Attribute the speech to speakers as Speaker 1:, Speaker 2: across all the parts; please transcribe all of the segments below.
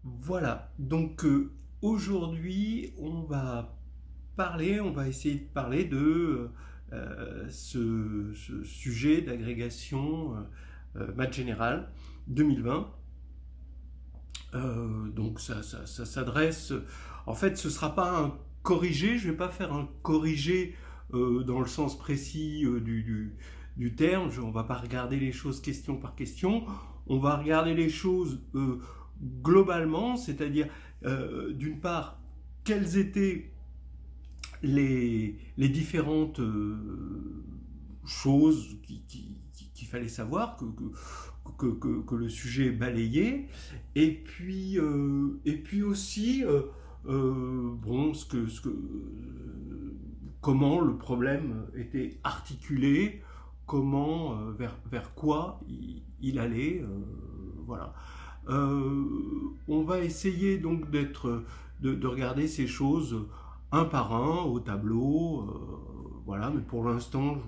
Speaker 1: Voilà, donc aujourd'hui on va essayer de parler de ce sujet d'agrégation maths générale 2020. Donc ça s'adresse, en fait ce ne sera pas un corrigé, je ne vais pas faire un corrigé dans le sens précis du terme, on ne va pas regarder les choses question par question, on va regarder les choses globalement, c'est-à-dire d'une part quelles étaient les différentes choses qu'il fallait savoir, que le sujet balayait, et puis aussi bon, comment le problème était articulé, comment, vers quoi il allait, voilà. On va essayer donc de regarder ces choses un par un au tableau, voilà. Mais pour l'instant,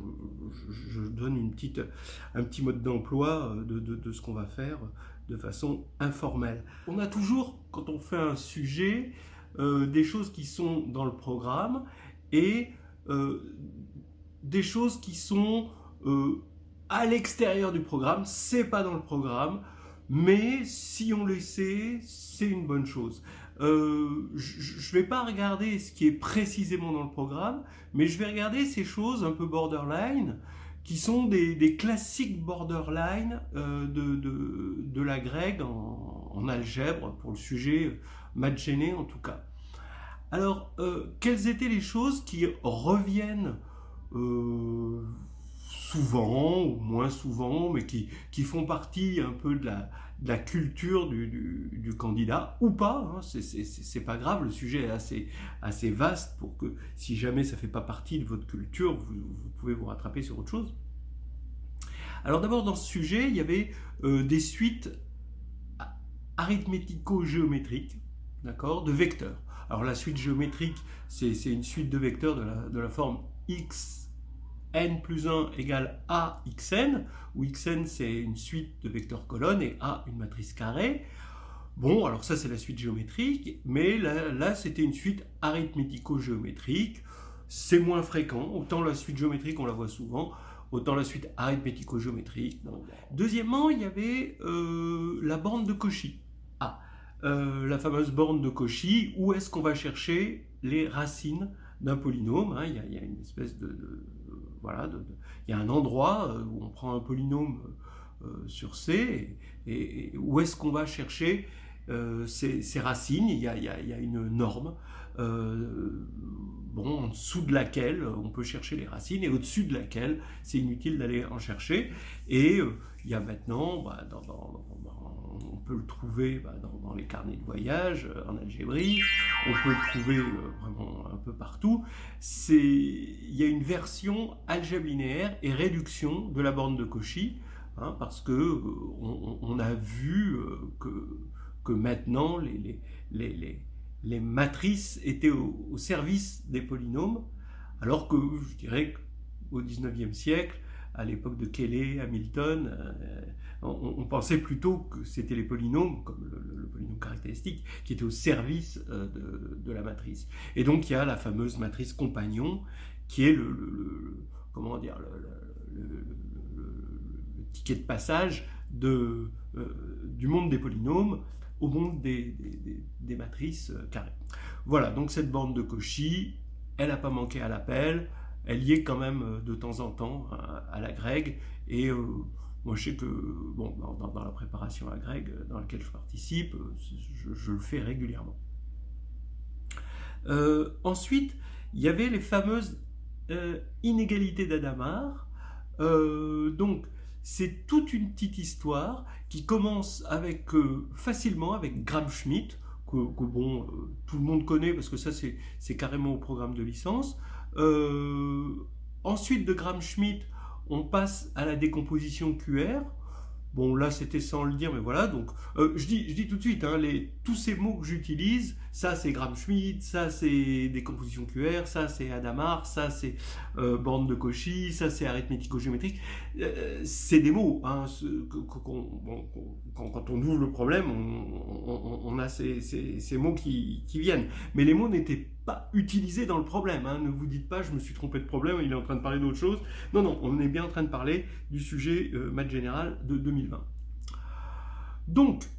Speaker 1: je donne un petit mode d'emploi de ce qu'on va faire de façon informelle. On a toujours, quand on fait un sujet, des choses qui sont dans le programme et euh, des choses qui sont à l'extérieur du programme. C'est pas dans le programme, mais si on le sait, c'est une bonne chose. Je ne vais pas regarder ce qui est précisément dans le programme, mais je vais regarder ces choses un peu borderline, qui sont des classiques borderline de la grecque en algèbre, pour le sujet maths gêné en tout cas. Alors, quelles étaient les choses qui reviennent euh, souvent ou moins souvent, mais qui font partie un peu de la culture du candidat, ou pas, hein, c'est pas grave, le sujet est assez vaste pour que si jamais ça fait pas partie de votre culture, vous pouvez vous rattraper sur autre chose. Alors d'abord dans ce sujet, il y avait des suites arithmético-géométriques, d'accord, de vecteurs. Alors la suite géométrique, c'est une suite de vecteurs de la forme x n plus 1 égale a xn, où xn c'est une suite de vecteurs colonnes et a une matrice carrée. Bon, alors ça c'est la suite géométrique, mais là c'était une suite arithmético-géométrique. C'est moins fréquent, autant la suite géométrique on la voit souvent, autant la suite arithmético-géométrique. Non. Deuxièmement, il y avait la borne de Cauchy. Ah, la fameuse borne de Cauchy, où est-ce qu'on va chercher les racines d'un polynôme, hein. Il y a une espèce voilà, il y a un endroit où on prend un polynôme sur C, et où est-ce qu'on va chercher ces racines. Il y a une norme, bon, en dessous de laquelle on peut chercher les racines, et au-dessus de laquelle c'est inutile d'aller en chercher. Et il y a maintenant, on peut le trouver dans les carnets de voyage, en algébrie, on peut le trouver vraiment un peu partout. Il y a une version algèbre linéaire et réduction de la borne de Cauchy, hein, parce que on a vu que maintenant les matrices étaient au service des polynômes, alors que je dirais qu'au XIXe siècle, à l'époque de Cayley, Hamilton, on pensait plutôt que c'était les polynômes, comme le polynôme caractéristique, qui étaient au service de la matrice. Et donc il y a la fameuse matrice compagnon, qui est comment dire, le ticket de passage du monde des polynômes au monde des matrices carrées. Voilà, donc cette borne de Cauchy, elle n'a pas manqué à l'appel, elle y est quand même de temps en temps à la grecque, et moi je sais que bon, dans la préparation à la grecque dans laquelle je participe, je le fais régulièrement. Ensuite, il y avait les fameuses inégalités d'Adamard. Donc, c'est toute une petite histoire qui commence avec facilement avec Gram-Schmidt, que bon, tout le monde connaît parce que ça c'est carrément au programme de licence. Ensuite de Gram-Schmidt, on passe à la décomposition QR. Bon, là, c'était sans le dire, mais voilà. Donc, je dis tout de suite, hein, tous ces mots que j'utilise, ça, c'est Gram-Schmidt, ça, c'est décomposition QR, ça, c'est Hadamard, ça, c'est bande de Cauchy, ça, c'est arithmético-géométrique. C'est des mots. Hein, quand on ouvre le problème, on a ces mots qui viennent. Mais les mots n'étaient pas utilisés dans le problème. Hein. Ne vous dites pas, je me suis trompé de problème, il est en train de parler d'autre chose. Non, non, on est bien en train de parler du sujet maths général de 2020. Donc,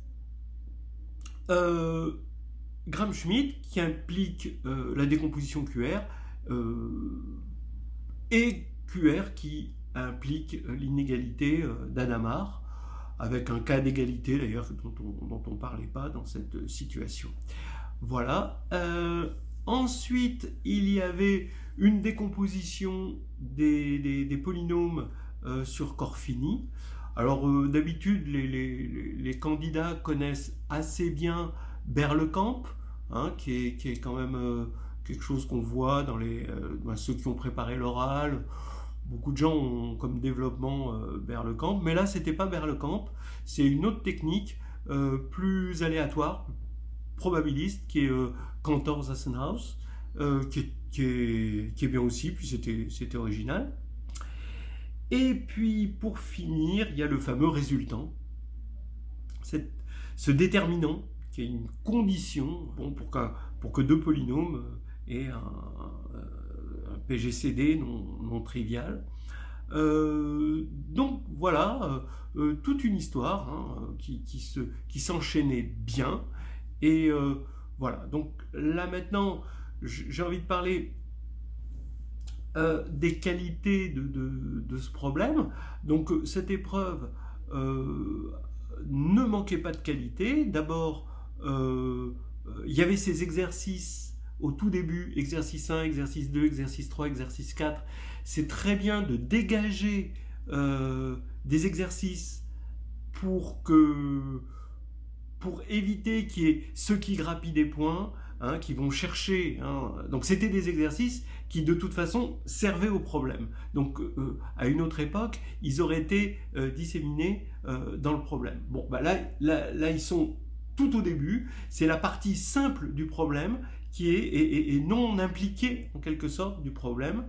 Speaker 1: Gram-Schmidt, qui implique la décomposition QR, et QR qui implique l'inégalité d'Hadamard, avec un cas d'égalité d'ailleurs dont on ne parlait pas dans cette situation. Voilà. Ensuite, il y avait une décomposition des polynômes sur corps fini. Alors d'habitude, les candidats connaissent assez bien Berlekamp, hein, qui est quand même quelque chose qu'on voit dans ceux qui ont préparé l'oral. Beaucoup de gens ont comme développement Berlekamp, mais là c'était pas Berlekamp, c'est une autre technique plus aléatoire, probabiliste, qui est Cantor-Zassenhaus, qui est bien aussi, puis c'était original. Et puis pour finir, il y a le fameux résultant, ce déterminant qui est une condition pour que deux polynômes aient un PGCD non trivial. Donc voilà, toute une histoire hein, qui s'enchaînait bien. Et voilà, donc là maintenant, j'ai envie de parler des qualités de ce problème. Donc cette épreuve ne manquait pas de qualité. D'abord, il y avait ces exercices au tout début, exercice 1, exercice 2, exercice 3, exercice 4. C'est très bien de dégager des exercices pour éviter qu'il y ait ceux qui grappillent des points, hein, qui vont chercher. Hein. Donc c'était des exercices qui de toute façon servaient au problème. Donc à une autre époque, ils auraient été disséminés dans le problème. Bon, bah là ils sont tout au début. C'est la partie simple du problème qui est non impliquée en quelque sorte du problème.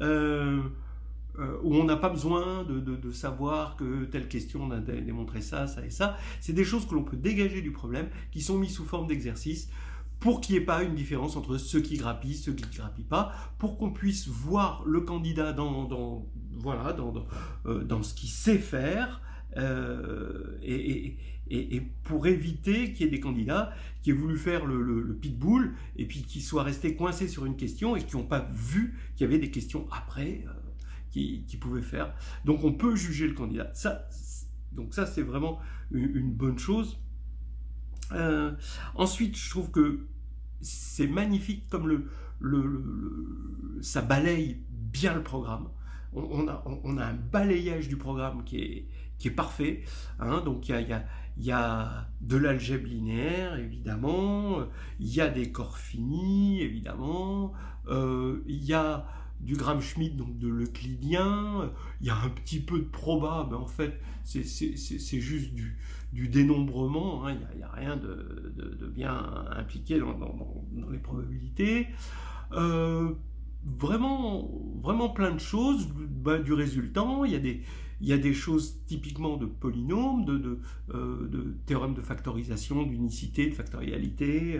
Speaker 1: Où on n'a pas besoin de savoir que telle question on a démontré ça, ça et ça. C'est des choses que l'on peut dégager du problème, qui sont mises sous forme d'exercice, pour qu'il n'y ait pas une différence entre ceux qui grappillent, ceux qui ne grappillent pas, pour qu'on puisse voir le candidat dans ce qu'il sait faire, et pour éviter qu'il y ait des candidats qui aient voulu faire le pitbull, et puis qui soient restés coincés sur une question, et qui n'ont pas vu qu'il y avait des questions après, qui pouvaient faire. Donc on peut juger le candidat. Donc ça c'est vraiment une bonne chose. Ensuite, je trouve que c'est magnifique comme ça balaye bien le programme. On a un balayage du programme qui est parfait. Hein. Donc il y a de l'algèbre linéaire, évidemment. Il y a des corps finis, évidemment. Il y a du Gram-Schmidt, donc de l'euclidien. Il y a un petit peu de proba, mais en fait, c'est juste du dénombrement. Hein. Il n'y a rien de bien impliqué dans les probabilités. Vraiment plein de choses. Du résultant, il y a des choses typiquement de polynômes, de théorème de factorisation, d'unicité, de factorialité,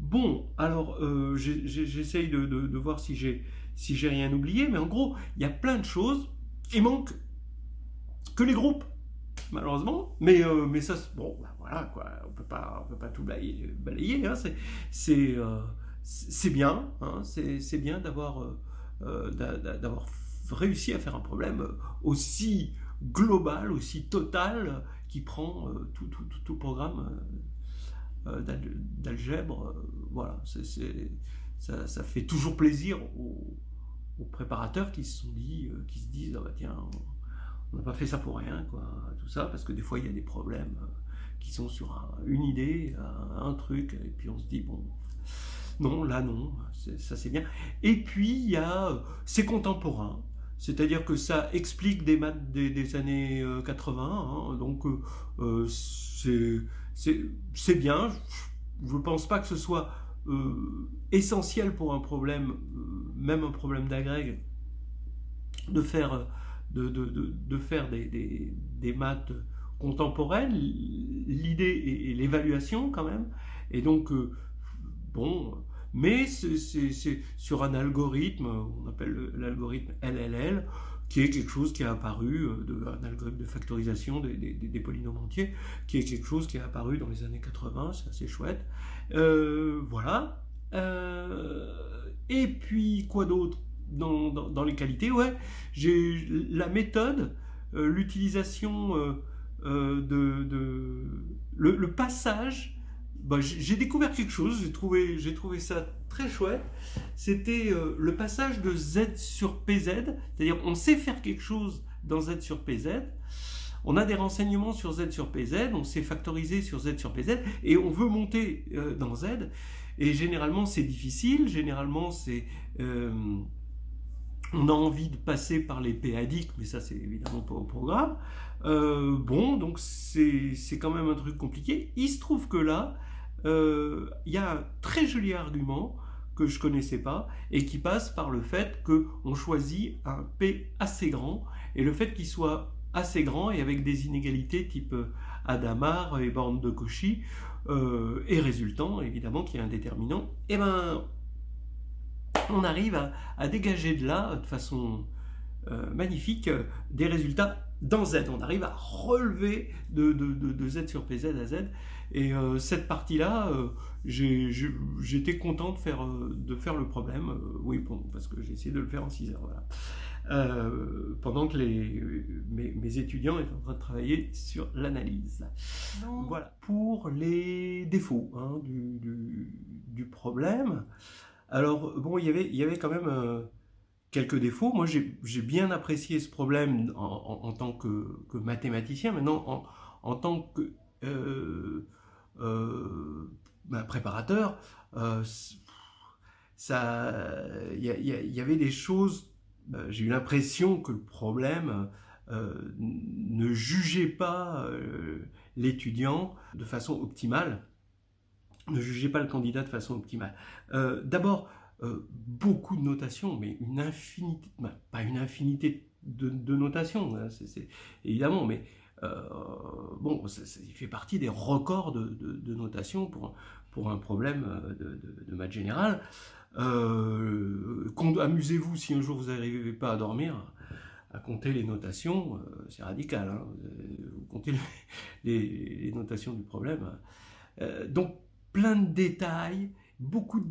Speaker 1: Bon, alors j'essaye de voir si j'ai rien oublié, mais en gros, il y a plein de choses. Il manque que les groupes, malheureusement. Mais ça, bon, ben voilà quoi. On peut pas tout balayer. Hein, c'est bien. Hein, c'est bien d'avoir réussi à faire un problème aussi global, aussi total, qui prend tout le programme. D'algèbre, voilà, ça fait toujours plaisir aux préparateurs qui se disent, ah bah tiens, on n'a pas fait ça pour rien, quoi, tout ça, parce que des fois il y a des problèmes qui sont sur une idée, un truc, et puis on se dit, bon, non, là non, ça c'est bien. Et puis il y a, c'est contemporain, c'est-à-dire que ça explique des maths des années 80, hein, donc c'est bien. Je ne pense pas que ce soit essentiel pour un problème, même un problème d'agrègue, de faire, de faire des maths contemporaines. L'idée est l'évaluation quand même. Et donc, bon, mais c'est sur un algorithme, on appelle l'algorithme LLL, qui est quelque chose qui est apparu, un algorithme de factorisation des polynômes entiers, qui est quelque chose qui est apparu dans les années 80, c'est assez chouette. Voilà. Et puis, quoi d'autre dans les qualités? Ouais, j'ai la méthode, l'utilisation le passage. Bah, j'ai découvert quelque chose, j'ai trouvé ça très chouette. C'était le passage de Z sur PZ, c'est-à-dire on sait faire quelque chose dans Z sur PZ, on a des renseignements sur Z sur PZ, on sait factoriser sur Z sur PZ, et on veut monter dans Z, et généralement c'est difficile, généralement c'est... on a envie de passer par les PADIC, mais ça c'est évidemment pas au programme. Bon, donc c'est quand même un truc compliqué. Il se trouve que là, il y a un très joli argument que je connaissais pas et qui passe par le fait qu'on choisit un P assez grand, et le fait qu'il soit assez grand et avec des inégalités type Hadamard et borne de Cauchy, et résultant évidemment qu'il y a un déterminant, et ben on arrive à dégager de là, de façon magnifique, des résultats dans Z. On arrive à relever de Z sur PZ à Z. Et cette partie-là, j'étais content de faire le problème. Oui, bon, parce que j'ai essayé de le faire en 6 heures. Voilà. Pendant que mes étudiants étaient en train de travailler sur l'analyse. Voilà. Pour les défauts, hein, du problème. Alors, bon, il y avait quand même quelques défauts. Moi, j'ai bien apprécié ce problème en tant que mathématicien. Maintenant, en tant que préparateur, il y avait des choses... j'ai eu l'impression que le problème ne jugeait pas l'étudiant de façon optimale. Ne jugez pas le candidat de façon optimale. D'abord, beaucoup de notations, mais une infinité, pas une infinité de notations, hein, évidemment, mais bon, il fait partie des records de notation pour un problème de maths général. Amusez-vous si un jour vous n'arrivez pas à dormir, à compter les notations, c'est radical, hein, vous comptez les notations du problème. Donc, plein de détails, beaucoup de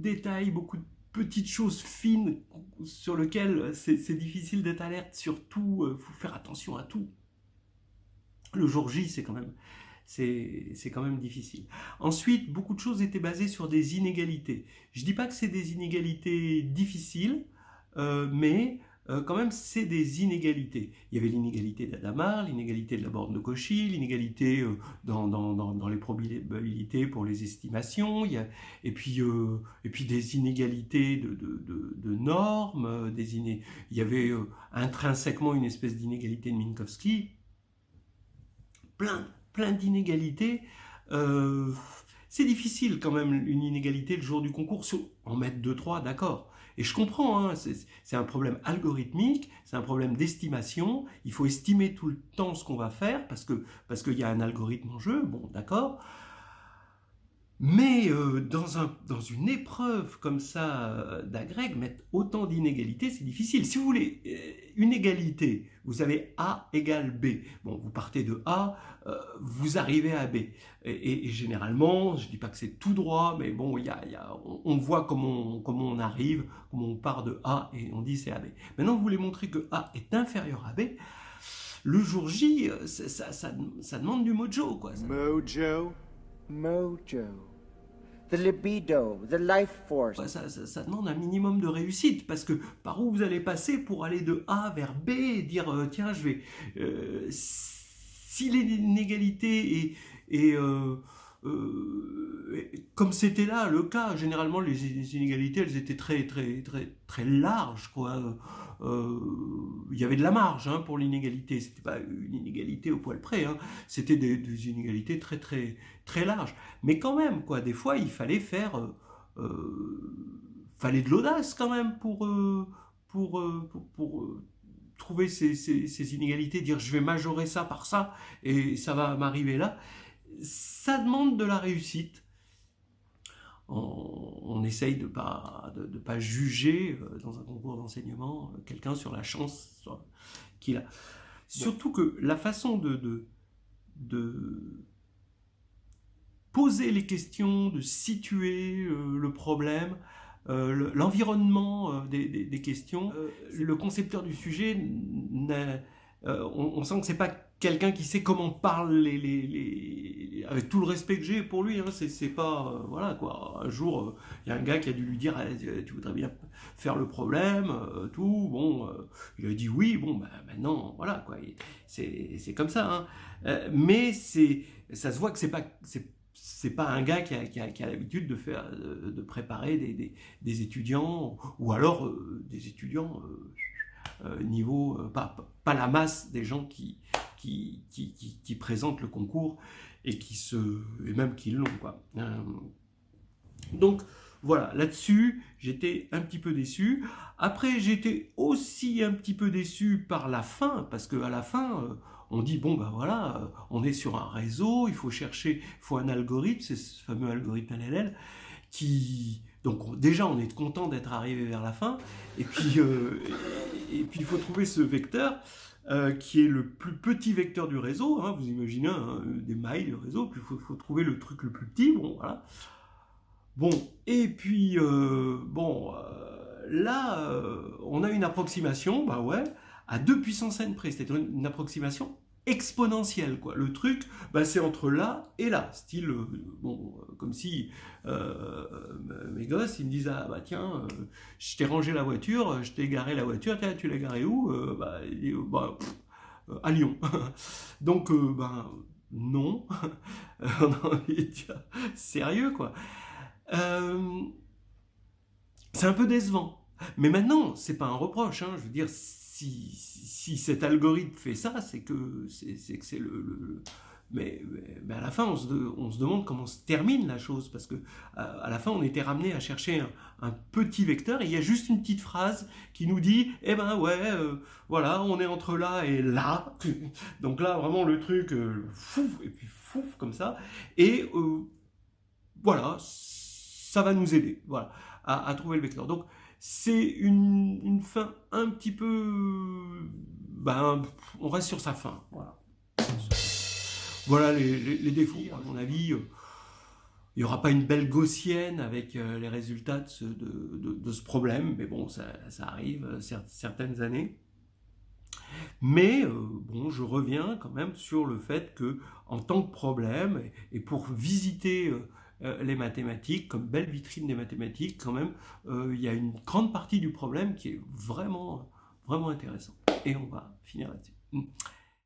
Speaker 1: petites choses fines sur lesquelles c'est difficile d'être alerte sur tout, il faut faire attention à tout. Le jour J, c'est quand même difficile. Ensuite, beaucoup de choses étaient basées sur des inégalités. Je ne dis pas que c'est des inégalités difficiles, mais quand même, c'est des inégalités. Il y avait l'inégalité d'Adamard, l'inégalité de la borne de Cauchy, l'inégalité dans les probabilités pour les estimations, et puis des inégalités de normes, il y avait intrinsèquement une espèce d'inégalité de Minkowski, plein d'inégalités. C'est difficile quand même, une inégalité le jour du concours, en mettre 2-3, d'accord. Et je comprends, hein, c'est un problème algorithmique, c'est un problème d'estimation, il faut estimer tout le temps ce qu'on va faire, parce qu'il y a un algorithme en jeu, bon, d'accord. Mais dans une épreuve comme ça d'agrègue, mettre autant d'inégalités, c'est difficile. Si vous voulez une égalité, vous avez A égale B. Bon, vous partez de A, vous arrivez à B. Et généralement, je ne dis pas que c'est tout droit, mais bon, on voit comment on arrive, comment on part de A et on dit c'est AB. Maintenant, vous voulez montrer que A est inférieur à B. Le jour J, ça demande du mojo, quoi.
Speaker 2: Mojo. The libido, the life force.
Speaker 1: Ça demande un minimum de réussite, parce que par où vous allez passer pour aller de A vers B et dire tiens, je vais... si l'inégalité est comme c'était là le cas, généralement les inégalités, elles étaient très larges, quoi. Il y avait de la marge pour l'inégalité. C'était pas une inégalité au poil près, hein. C'était des inégalités très larges. Mais quand même, quoi, des fois, il fallait fallait de l'audace quand même pour trouver ces inégalités, dire je vais majorer ça par ça et ça va m'arriver là. Ça demande de la réussite. On essaye de pas juger dans un concours d'enseignement quelqu'un sur la chance qu'il a. Surtout que la façon de poser les questions, de situer le problème, l'environnement des questions, le concepteur du sujet, on sent que c'est pas quelqu'un qui sait comment parle avec tout le respect que j'ai pour lui, hein, c'est pas voilà quoi. Un jour, il y a un gars qui a dû lui dire tu voudrais bien faire le problème, tout. Bon, il a dit oui. Bon, bah, maintenant voilà quoi. C'est comme ça. Hein. Mais ça se voit que c'est pas un gars qui a l'habitude de préparer des étudiants ou alors des étudiants niveau pas la masse des gens qui présentent le concours et même qui l'ont, quoi. Donc voilà, là-dessus j'étais un petit peu déçu. Après j'étais aussi un petit peu déçu par la fin, parce qu'à la fin on dit bon ben voilà, on est sur un réseau, il faut un algorithme, c'est ce fameux algorithme LLL donc déjà on est content d'être arrivé vers la fin, et puis il faut trouver ce vecteur qui est le plus petit vecteur du réseau, hein, vous imaginez des mailles de réseau, puis il faut trouver le truc le plus petit, bon voilà. Bon, et puis là on a une approximation, bah ouais, à 2 puissance n près, c'est-à-dire une approximation exponentielle, quoi. Le truc, bah, c'est entre là et là, style, comme si mes gosses, ils me disent ah bah tiens, je t'ai rangé la voiture, je t'ai garé la voiture, tiens, tu l'as garée où à Lyon. Donc non, on a envie de dire sérieux, quoi. C'est un peu décevant. Mais maintenant, c'est pas un reproche, hein. Je veux dire, si cet algorithme fait ça, c'est que c'est mais à la fin, on se demande comment se termine la chose, parce que à la fin, on était ramené à chercher un petit vecteur, et il y a juste une petite phrase qui nous dit, eh ben ouais, voilà, on est entre là et là. Donc là, vraiment, le truc, fouf, et puis fouf, comme ça. Et voilà, ça va nous aider, voilà, à trouver le vecteur. Donc, c'est une fin un petit peu... on reste sur sa fin. Voilà les défauts. À mon avis, il n'y aura pas une belle gaussienne avec les résultats de ce problème. Mais bon, ça arrive certaines années. Mais je reviens quand même sur le fait que, en tant que problème, et pour visiter... les mathématiques, comme belle vitrine des mathématiques, quand même, il y a une grande partie du problème qui est vraiment, vraiment intéressant. Et on va finir là-dessus.